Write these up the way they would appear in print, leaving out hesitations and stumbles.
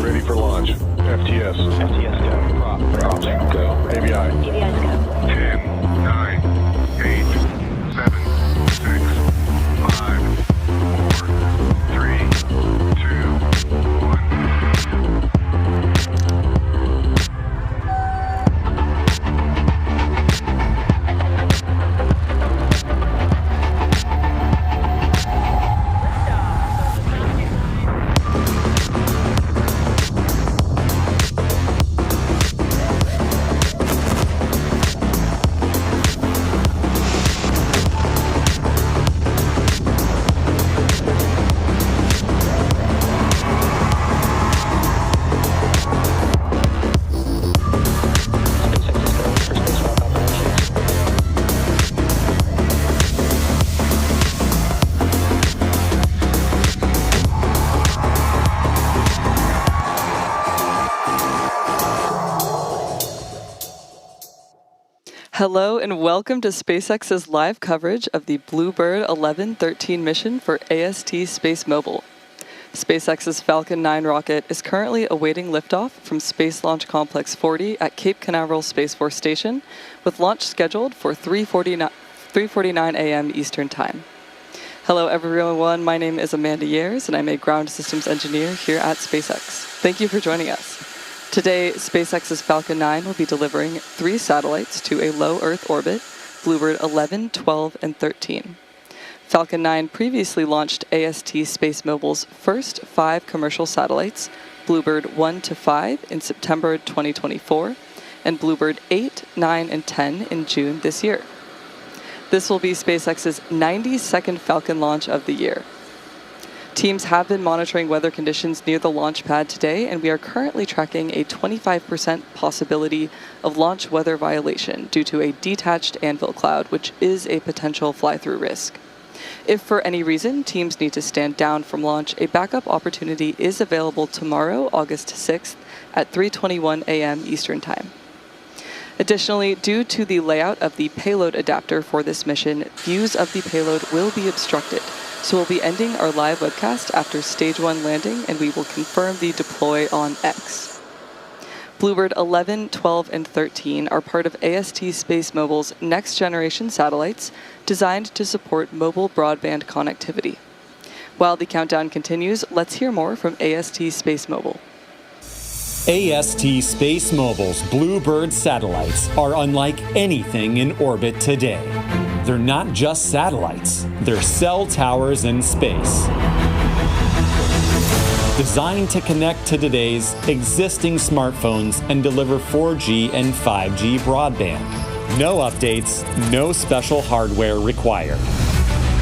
Ready for launch. FTS. FTS go. Props go. AVI. AVI's go. 10, 9, 8, 7, 6, 5, 4, 3, 2, 1. Hello and welcome to SpaceX's live coverage of the BlueBird 11-13 mission for AST SpaceMobile. SpaceX's Falcon 9 rocket is currently awaiting liftoff from Space Launch Complex 40 at Cape Canaveral Space Force Station, with launch scheduled for 3:49 a.m. Eastern Time. Hello everyone, my name is Amanda Years and I'm a ground systems engineer here at SpaceX. Thank you for joining us. Today, SpaceX's Falcon 9 will be delivering 3 satellites to a low Earth orbit, BlueBird 11, 12, and 13. Falcon 9 previously launched AST SpaceMobile's first 5 commercial satellites, BlueBird 1 to 5 in September 2024, and BlueBird 8, 9, and 10 in June this year. This will be SpaceX's 92nd Falcon launch of the year. Teams have been monitoring weather conditions near the launch pad today, and we are currently tracking a 25% possibility of launch weather violation due to a detached anvil cloud, which is a potential fly-through risk. If for any reason teams need to stand down from launch, a backup opportunity is available tomorrow, August 6th at 3:21 a.m. Eastern Time. Additionally, due to the layout of the payload adapter for this mission, views of the payload will be obstructed. So we'll be ending our live webcast after Stage 1 landing, and we will confirm the deploy on X. BlueBird 11, 12, and 13 are part of AST SpaceMobile's next-generation satellites designed to support mobile broadband connectivity. While the countdown continues, let's hear more from AST SpaceMobile. AST SpaceMobile's BlueBird satellites are unlike anything in orbit today. They're not just satellites, they're cell towers in space. Designed to connect to today's existing smartphones and deliver 4G and 5G broadband. No updates, no special hardware required.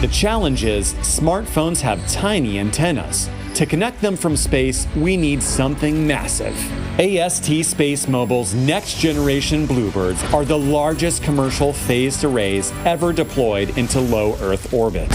The challenge is smartphones have tiny antennas. To connect them from space, we need something massive. AST SpaceMobile's next-generation BlueBirds are the largest commercial phased arrays ever deployed into low Earth orbit.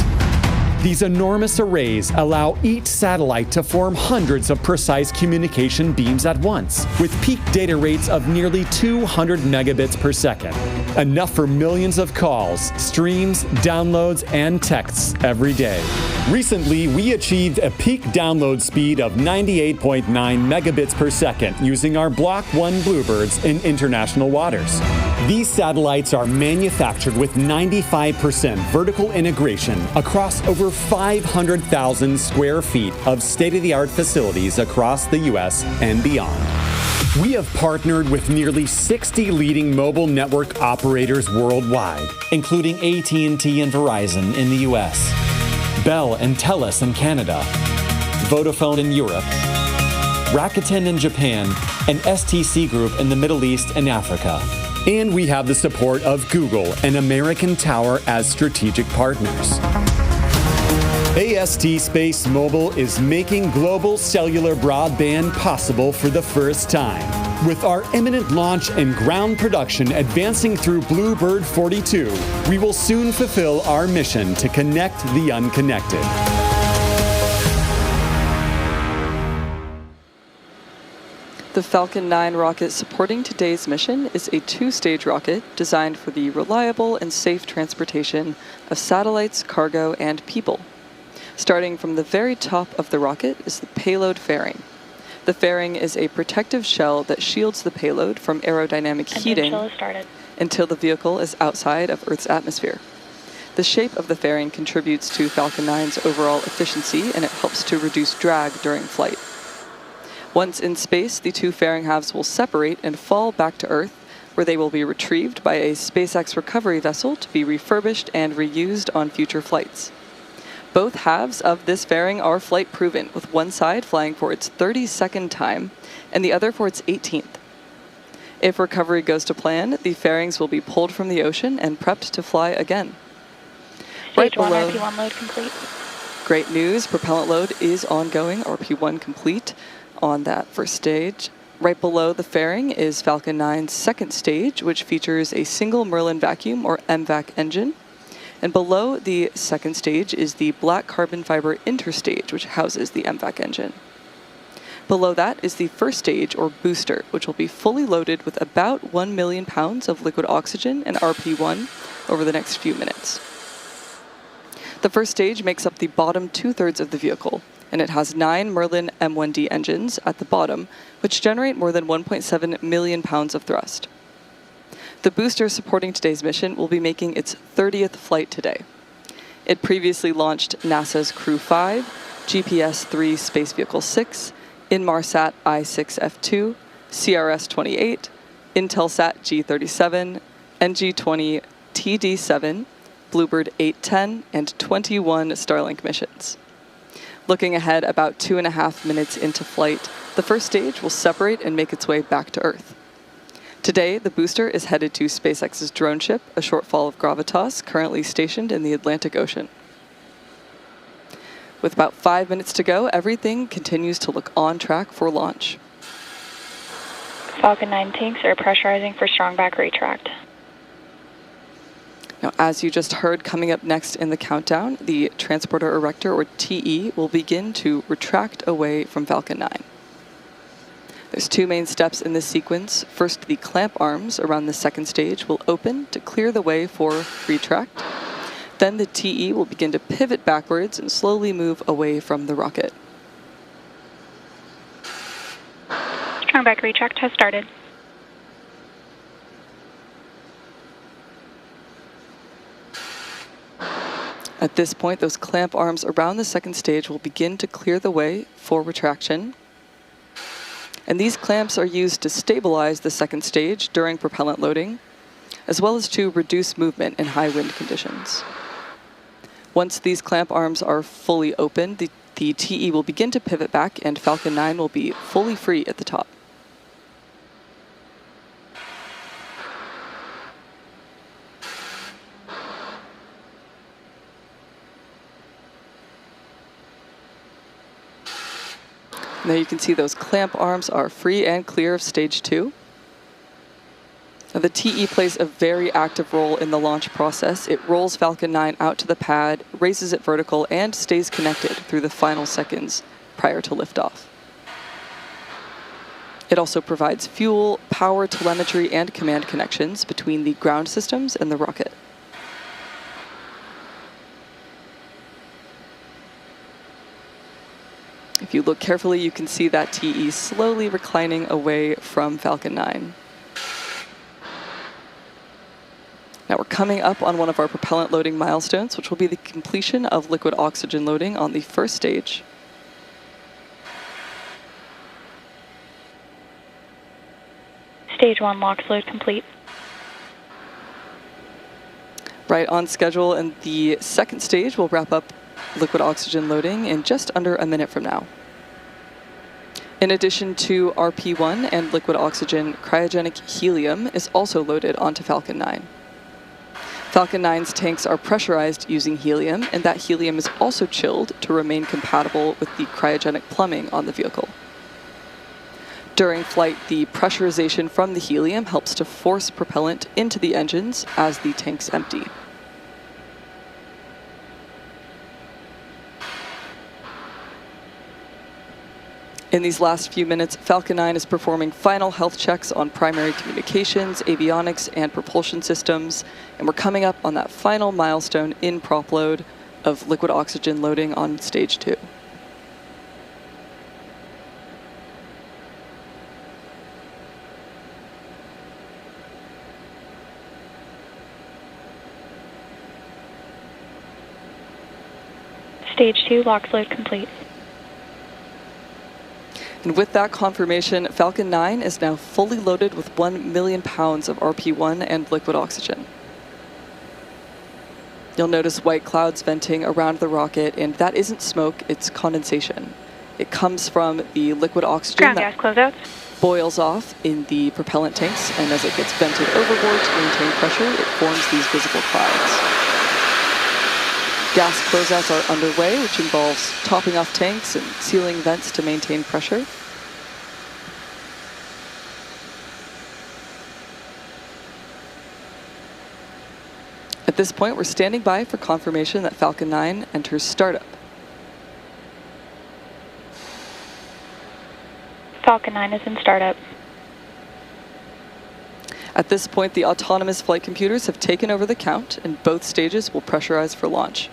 These enormous arrays allow each satellite to form hundreds of precise communication beams at once, with peak data rates of nearly 200 megabits per second. Enough for millions of calls, streams, downloads, and texts every day. Recently, we achieved a peak download speed of 98.9 megabits per second using our Block 1 BlueBirds in international waters. These satellites are manufactured with 95% vertical integration across over 500,000 square feet of state-of-the-art facilities across the U.S. and beyond. We have partnered with nearly 60 leading mobile network operators worldwide, including AT&T and Verizon in the U.S., Bell and Telus in Canada, Vodafone in Europe, Rakuten in Japan, and STC Group in the Middle East and Africa. And we have the support of Google and American Tower as strategic partners. AST SpaceMobile is making global cellular broadband possible for the first time. With our imminent launch and ground production advancing through BlueBird 42, we will soon fulfill our mission to connect the unconnected. The Falcon 9 rocket supporting today's mission is a 2-stage rocket designed for the reliable and safe transportation of satellites, cargo, and people. Starting from the very top of the rocket is the payload fairing. The fairing is a protective shell that shields the payload from aerodynamic heating until the vehicle is outside of Earth's atmosphere. The shape of the fairing contributes to Falcon 9's overall efficiency, and it helps to reduce drag during flight. Once in space, the two fairing halves will separate and fall back to Earth, where they will be retrieved by a SpaceX recovery vessel to be refurbished and reused on future flights. Both halves of this fairing are flight-proven, with one side flying for its 32nd time and the other for its 18th. If recovery goes to plan, the fairings will be pulled from the ocean and prepped to fly again. Stage 1 RP1 load complete. Great news, propellant load is ongoing, RP1 complete on that first stage. Right below the fairing is Falcon 9's second stage, which features a single Merlin vacuum or MVAC engine. And below the second stage is the black carbon fiber interstage, which houses the MVAC engine. Below that is the first stage, or booster, which will be fully loaded with about 1 million pounds of liquid oxygen and RP1 over the next few minutes. The first stage makes up the bottom 2/3 of the vehicle, and it has 9 Merlin M1D engines at the bottom, which generate more than 1.7 million pounds of thrust. The booster supporting today's mission will be making its 30th flight today. It previously launched NASA's Crew 5, GPS-3 Space Vehicle 6, Inmarsat I-6F2, CRS-28, Intelsat G37, NG-20 TD-7, BlueBird 810, and 21 Starlink missions. Looking ahead about 2.5 minutes into flight, the first stage will separate and make its way back to Earth. Today, the booster is headed to SpaceX's drone ship, a shortfall of Gravitas, currently stationed in the Atlantic Ocean. With about 5 minutes to go, everything continues to look on track for launch. Falcon 9 tanks are pressurizing for strong back retract. Now, as you just heard, coming up next in the countdown, the Transporter Erector, or TE, will begin to retract away from Falcon 9. There's 2 main steps in this sequence. First, the clamp arms around the second stage will open to clear the way for retract. Then the TE will begin to pivot backwards and slowly move away from the rocket. Strong back retract has started. At this point, those clamp arms around the second stage will begin to clear the way for retraction. And these clamps are used to stabilize the second stage during propellant loading, as well as to reduce movement in high wind conditions. Once these clamp arms are fully open, the TE will begin to pivot back, and Falcon 9 will be fully free at the top. Now you can see those clamp arms are free and clear of stage 2. Now the TE plays a very active role in the launch process. It rolls Falcon 9 out to the pad, raises it vertical, and stays connected through the final seconds prior to liftoff. It also provides fuel, power, telemetry, and command connections between the ground systems and the rocket. If you look carefully, you can see that TE slowly reclining away from Falcon 9. Now we're coming up on one of our propellant loading milestones, which will be the completion of liquid oxygen loading on the first stage. Stage 1 LOX load complete. Right on schedule, and the second stage will wrap up liquid oxygen loading in just under a minute from now. In addition to RP1 and liquid oxygen, cryogenic helium is also loaded onto Falcon 9. Falcon 9's tanks are pressurized using helium, and that helium is also chilled to remain compatible with the cryogenic plumbing on the vehicle. During flight, the pressurization from the helium helps to force propellant into the engines as the tanks empty. In these last few minutes, Falcon 9 is performing final health checks on primary communications, avionics, and propulsion systems, and we're coming up on that final milestone in prop load of liquid oxygen loading on stage 2. Stage 2 LOX load complete. And with that confirmation, Falcon 9 is now fully loaded with 1 million pounds of RP1 and liquid oxygen. You'll notice white clouds venting around the rocket, and that isn't smoke, it's condensation. It comes from the liquid oxygen Ground gas closeouts. boils off in the propellant tanks, and as it gets vented overboard to maintain pressure, it forms these visible clouds. Gas closeouts are underway, which involves topping off tanks and sealing vents to maintain pressure. At this point, we're standing by for confirmation that Falcon 9 enters startup. Falcon 9 is in startup. At this point, the autonomous flight computers have taken over the count, and both stages will pressurize for launch.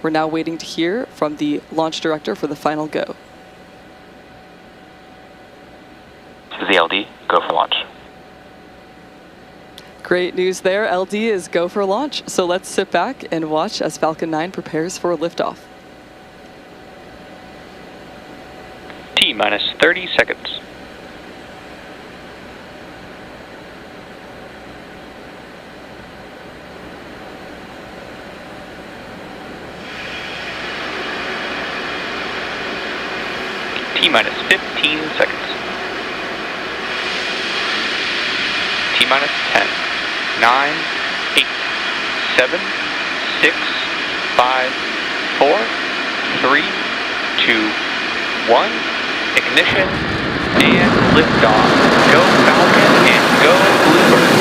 We're now waiting to hear from the launch director for the final go. This is the LD. Go for launch. Great news there. LD is go for launch. So let's sit back and watch as Falcon 9 prepares for a liftoff. T minus 30 seconds. T minus 15 seconds. T minus 10, 9, 8, 7, 6, 5, 4, 3, 2, 1. Ignition and liftoff. Go Falcon and go BlueBird.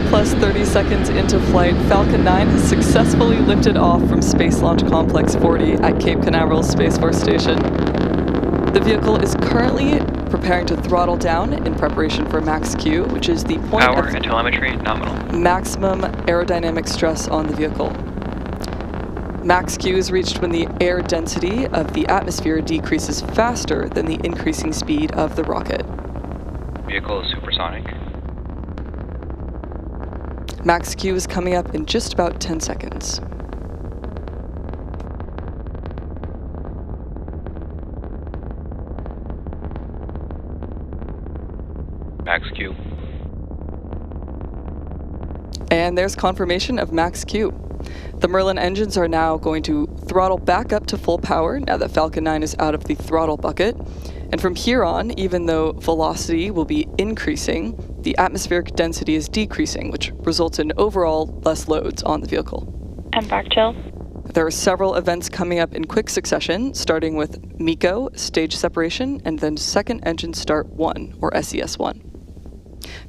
Plus 30 seconds into flight, Falcon 9 has successfully lifted off from Space Launch Complex 40 at Cape Canaveral Space Force Station. The vehicle is currently preparing to throttle down in preparation for max Q, which is the point Power of and telemetry nominal. maximum aerodynamic stress on the vehicle. Max Q is reached when the air density of the atmosphere decreases faster than the increasing speed of the rocket. Vehicle is supersonic. Max Q is coming up in just about 10 seconds. Max Q. And there's confirmation of max Q. The Merlin engines are now going to throttle back up to full power now that Falcon 9 is out of the throttle bucket. And from here on, even though velocity will be increasing, the atmospheric density is decreasing, which results in overall less loads on the vehicle. And back chill. There are several events coming up in quick succession, starting with MECO, stage separation, and then second engine start 1, or SES1.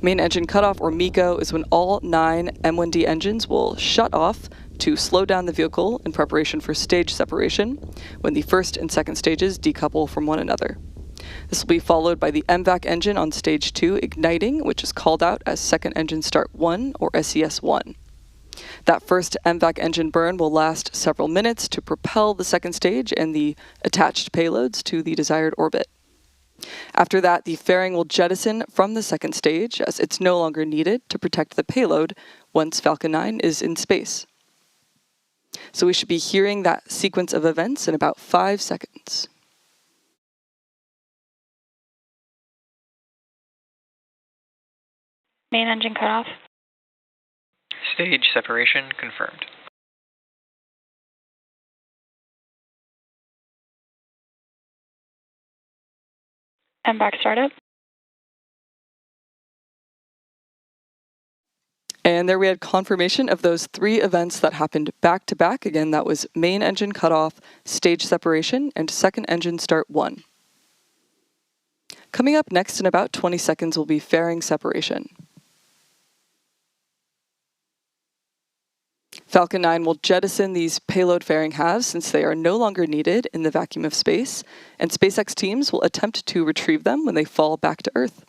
Main engine cutoff, or MECO, is when all 9 M1D engines will shut off to slow down the vehicle in preparation for stage separation, when the first and second stages decouple from one another. This will be followed by the MVAC engine on stage 2 igniting, which is called out as second engine start 1, or SES1. That first MVAC engine burn will last several minutes to propel the second stage and the attached payloads to the desired orbit. After that, the fairing will jettison from the second stage as it's no longer needed to protect the payload once Falcon 9 is in space. So we should be hearing that sequence of events in about 5 seconds. Main engine cutoff. Stage separation confirmed. And back startup. And there we had confirmation of those 3 events that happened back to back. Again, that was main engine cutoff, stage separation, and second engine start 1. Coming up next in about 20 seconds will be fairing separation. Falcon 9 will jettison these payload fairing halves since they are no longer needed in the vacuum of space, and SpaceX teams will attempt to retrieve them when they fall back to Earth.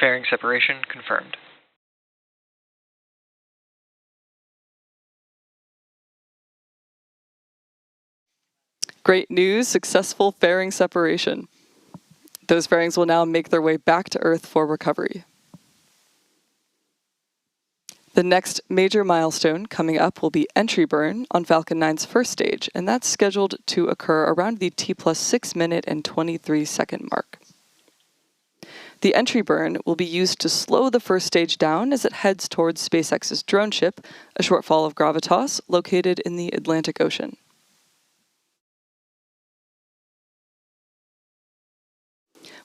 Fairing separation confirmed. Great news, successful fairing separation. Those fairings will now make their way back to Earth for recovery. The next major milestone coming up will be entry burn on Falcon 9's first stage, and that's scheduled to occur around the T+6 minute and 23 second mark. The entry burn will be used to slow the first stage down as it heads towards SpaceX's drone ship, a shortfall of gravitas located in the Atlantic Ocean.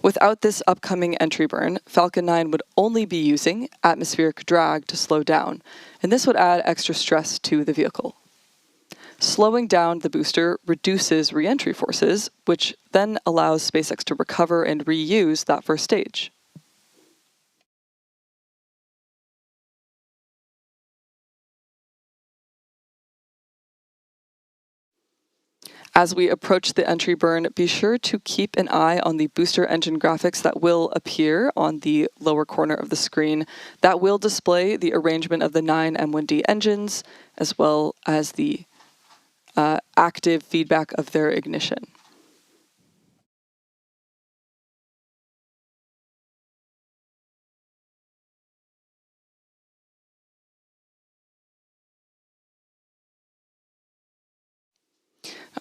Without this upcoming entry burn, Falcon 9 would only be using atmospheric drag to slow down, and this would add extra stress to the vehicle. Slowing down the booster reduces re-entry forces, which then allows SpaceX to recover and reuse that first stage. As we approach the entry burn, be sure to keep an eye on the booster engine graphics that will appear on the lower corner of the screen. That will display the arrangement of the 9 M1D engines, as well as the active feedback of their ignition.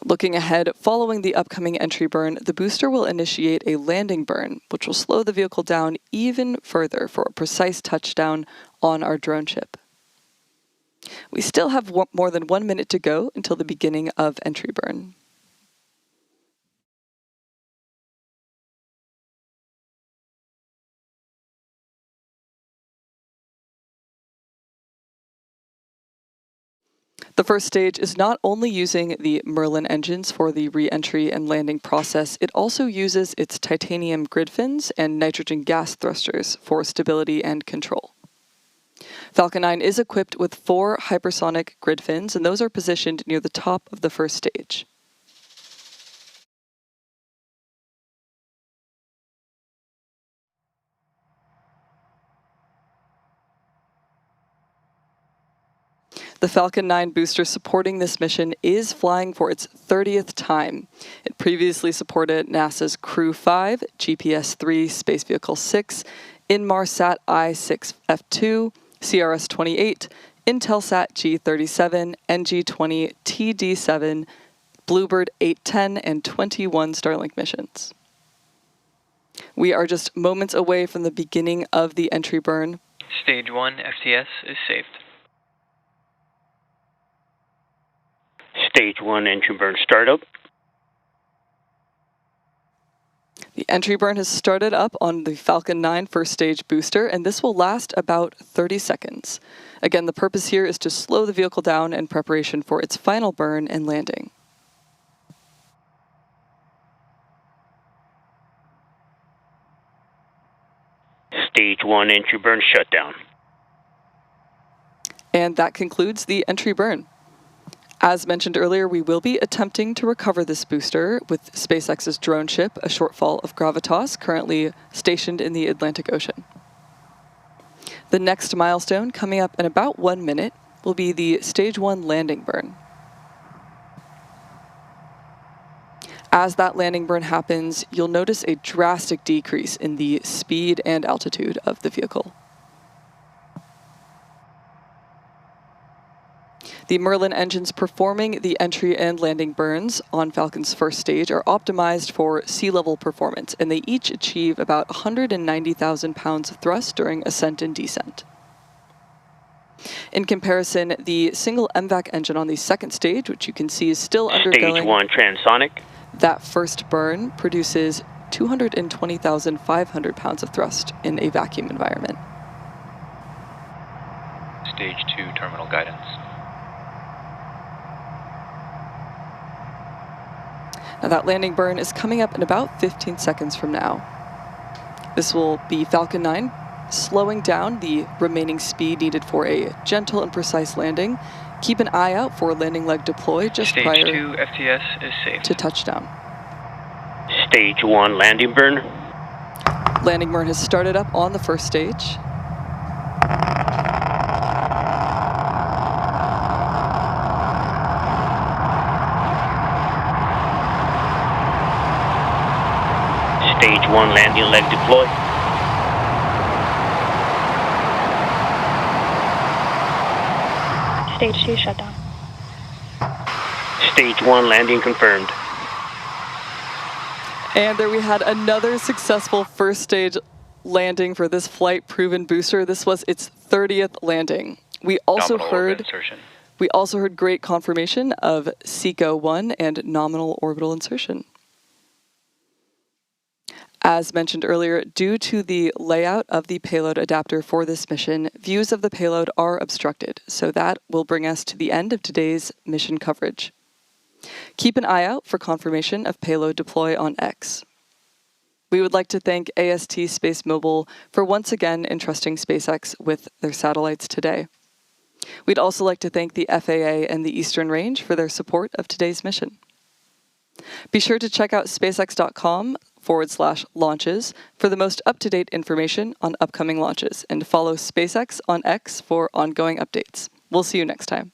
Looking ahead, following the upcoming entry burn, the booster will initiate a landing burn, which will slow the vehicle down even further for a precise touchdown on our drone ship. We still have more than 1 minute to go until the beginning of entry burn. The first stage is not only using the Merlin engines for the re-entry and landing process, it also uses its titanium grid fins and nitrogen gas thrusters for stability and control. Falcon 9 is equipped with 4 hypersonic grid fins, and those are positioned near the top of the first stage. The Falcon 9 booster supporting this mission is flying for its 30th time. It previously supported NASA's Crew 5, GPS-3 Space Vehicle 6, Inmarsat I-6F2, CRS-28, Intelsat G37, NG-20, TD-7, BlueBird 810, and 21 Starlink missions. We are just moments away from the beginning of the entry burn. Stage 1 FTS is saved. Stage 1 entry burn startup. The entry burn has started up on the Falcon 9 first stage booster, and this will last about 30 seconds. Again, the purpose here is to slow the vehicle down in preparation for its final burn and landing. Stage 1 entry burn shutdown. And that concludes the entry burn. As mentioned earlier, we will be attempting to recover this booster with SpaceX's drone ship, a shortfall of gravitas, currently stationed in the Atlantic Ocean. The next milestone, coming up in about 1 minute, will be the Stage 1 landing burn. As that landing burn happens, you'll notice a drastic decrease in the speed and altitude of the vehicle. The Merlin engines performing the entry and landing burns on Falcon's first stage are optimized for sea level performance, and they each achieve about 190,000 pounds of thrust during ascent and descent. In comparison, the single MVAC engine on the second stage, which you can see is still undergoing Stage 1 transonic. that first burn, produces 220,500 pounds of thrust in a vacuum environment. Stage 2 terminal guidance. Now that landing burn is coming up in about 15 seconds from now. This will be Falcon 9, slowing down the remaining speed needed for a gentle and precise landing. Keep an eye out for landing leg deploy just Stage prior 2 FTS is safe. to touchdown. Stage 1 landing burn. Landing burn has started up on the first stage. Stage 1 landing leg deploy. Stage 2 shutdown. Stage 1 landing confirmed. And there we had another successful first stage landing for this flight proven booster. This was its 30th landing. We also Nominal orbit heard insertion. great confirmation of SECO-1 and nominal orbital insertion. As mentioned earlier, due to the layout of the payload adapter for this mission, views of the payload are obstructed, so that will bring us to the end of today's mission coverage. Keep an eye out for confirmation of payload deploy on X. We would like to thank AST Space Mobile for once again entrusting SpaceX with their satellites today. We'd also like to thank the FAA and the Eastern Range for their support of today's mission. Be sure to check out spacex.com/launches for the most up-to-date information on upcoming launches, and follow SpaceX on X for ongoing updates. We'll see you next time.